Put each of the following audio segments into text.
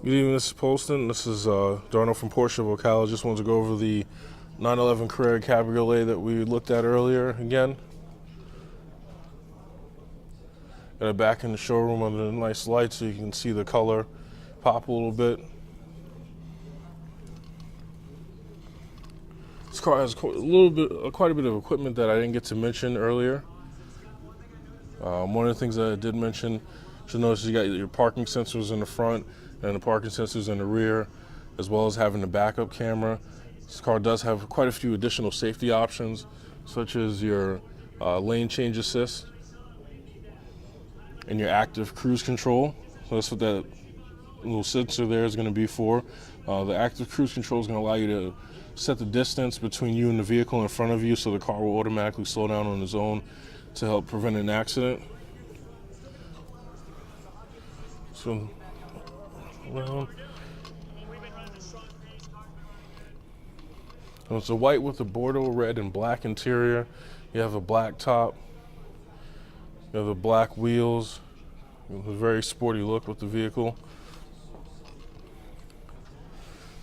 Good evening, this is Poston. This is Darno from Porsche of Ocala. Just wanted to go over the 911 Carrera Cabriolet that we looked at earlier again. Got it back in the showroom under a nice light so you can see the color pop a little bit. This car has quite a bit of equipment that I didn't get to mention earlier. One of the things that I did mention, you'll notice you got your parking sensors in the front and the parking sensors in the rear, as well as having a backup camera. This car does have quite a few additional safety options, such as your lane change assist and your active cruise control. So that's what that little sensor there is going to be for. The active cruise control is going to allow you to set the distance between you and the vehicle in front of you, so the car will automatically slow down on its own to help prevent an accident. So, it's a white with a Bordeaux red and black interior. You have a black top. You have the black wheels. A very sporty look with the vehicle.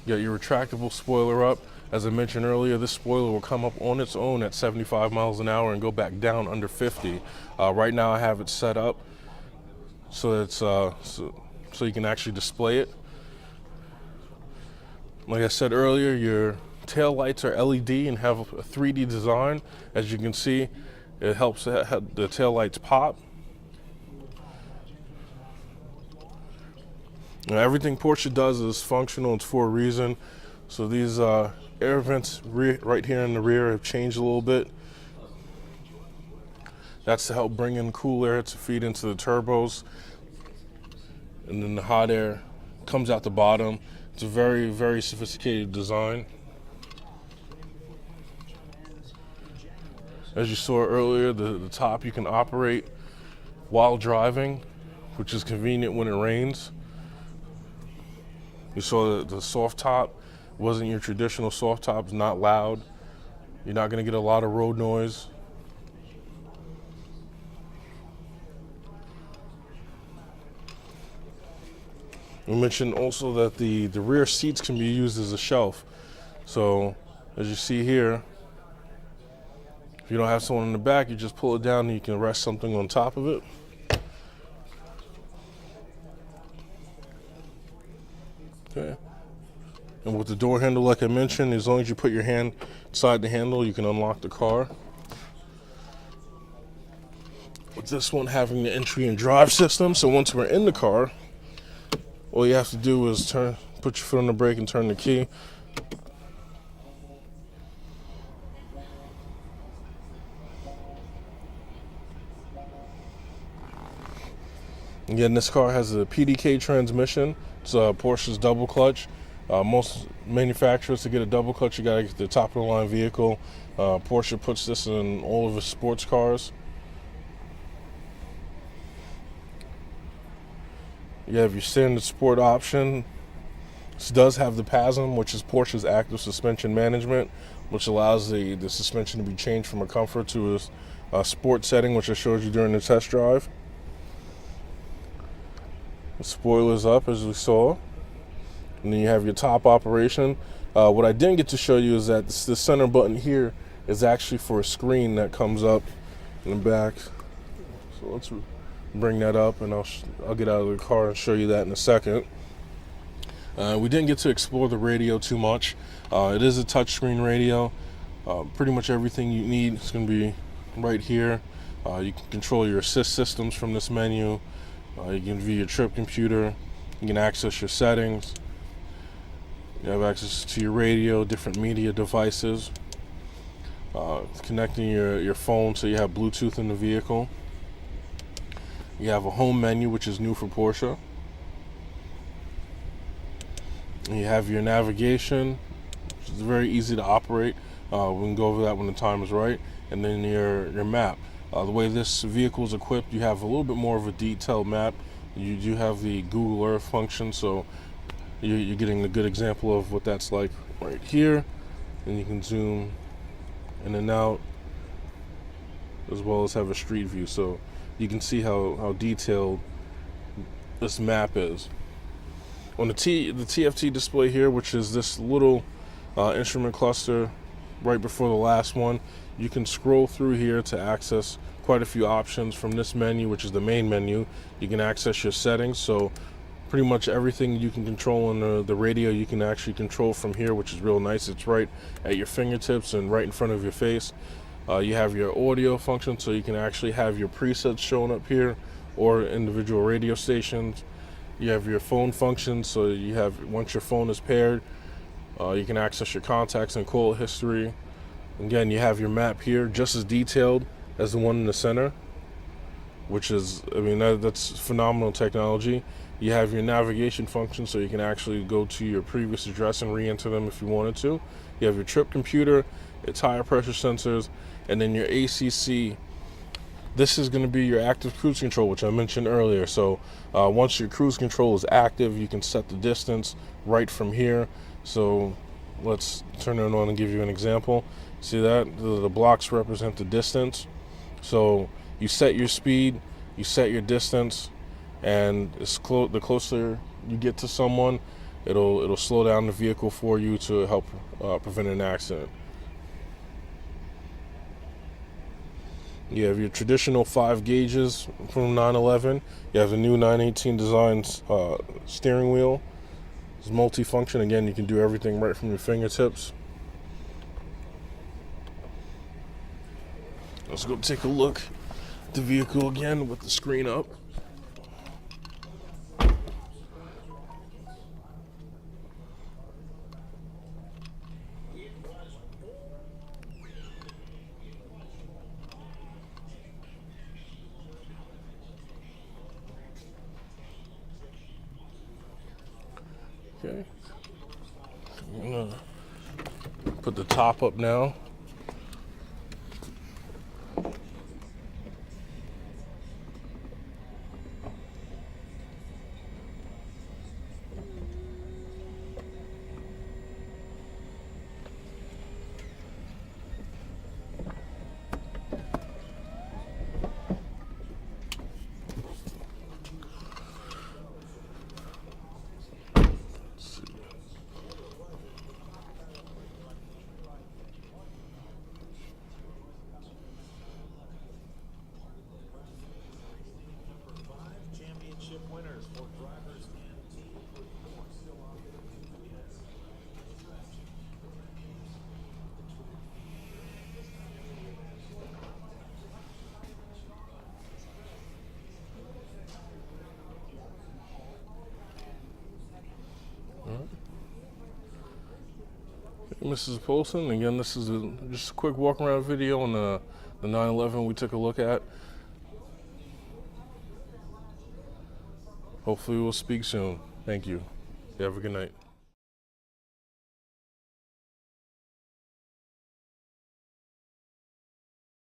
You got your retractable spoiler up. As I mentioned earlier, this spoiler will come up on its own at 75 miles an hour and go back down under 50. Right now I have it set up so it's so you can actually display it. Like I said earlier, your tail lights are LED and have a 3D design. As you can see, it helps the tail lights pop. Now, everything Porsche does is functional. It's for a reason. So these air vents right here in the rear have changed a little bit. That's to help bring in cool air to feed into the turbos. And then the hot air comes out the bottom. It's a very, very sophisticated design. As you saw earlier, the top you can operate while driving, which is convenient when it rains. You saw the soft top wasn't your traditional soft top. It's not loud. You're not going to get a lot of road noise. We mentioned also that the rear seats can be used as a shelf. So as you see here, if you don't have someone in the back, you just pull it down and you can rest something on top of it. Okay. And with the door handle, like I mentioned, as long as you put your hand inside the handle, you can unlock the car. With this one having the entry and drive system, so once we're in the car, all you have to do is put your foot on the brake and turn the key. Again, this car has a PDK transmission. It's Porsche's double clutch. Most manufacturers, to get a double clutch, you gotta get the top of the line vehicle. Porsche puts this in all of its sports cars. You have your standard sport option. This does have the PASM, which is Porsche's active suspension management, which allows the suspension to be changed from a comfort to a sport setting, which I showed you during the test drive. The spoiler's up, as we saw. And then you have your top operation. What I didn't get to show you is that the center button here is actually for a screen that comes up in the back. So let's bring that up, and I'll get out of the car and show you that in a second. We didn't get to explore the radio too much. It is a touchscreen radio. Pretty much everything you need is going to be right here. You can control your assist systems from this menu. You can view your trip computer. You can access your settings. You have access to your radio, different media devices. Connecting your phone so you have Bluetooth in the vehicle. You have a home menu, which is new for Porsche. You have your navigation, which is very easy to operate. We can go over that when the time is right. And then your map. The way this vehicle is equipped, you have a little bit more of a detailed map. You do have the Google Earth function, so you're getting a good example of what that's like right here. And you can zoom in and out, as well as have a street view, so you can see how detailed this map is. on the TFT display here, which is this little instrument cluster right before the last one, you can scroll through here to access quite a few options. From this menu, which is the main menu, you can access your settings. So pretty much everything you can control on the radio, you can actually control from here, which is real nice. It's right at your fingertips and right in front of your face. You have your audio function, so you can actually have your presets shown up here or individual radio stations. You have your phone function, so you have, once your phone is paired, you can access your contacts and call history. Again, you have your map here, just as detailed as the one in the center, which is, I mean, that's phenomenal technology. You have your navigation function, so you can actually go to your previous address and re-enter them if you wanted to. You have your trip computer, your tire pressure sensors, and then your ACC. This is going to be your active cruise control, which I mentioned earlier. So once your cruise control is active, you can set the distance right from here. So let's turn it on and give you an example. See that? The blocks represent the distance. So you set your speed, you set your distance, and the closer you get to someone, it'll slow down the vehicle for you to help prevent an accident. You have your traditional 5 gauges from 911. You have the new 918 designed steering wheel. It's multi-function. Again, you can do everything right from your fingertips. Let's go take a look at the vehicle again with the screen up. Okay, I'm gonna put the top up now. Winners for drivers and team reports still on Mrs. Polson, again, this is just a quick walk around video on the 911 we took a look at. Hopefully we'll speak soon. Thank you. You have a good night.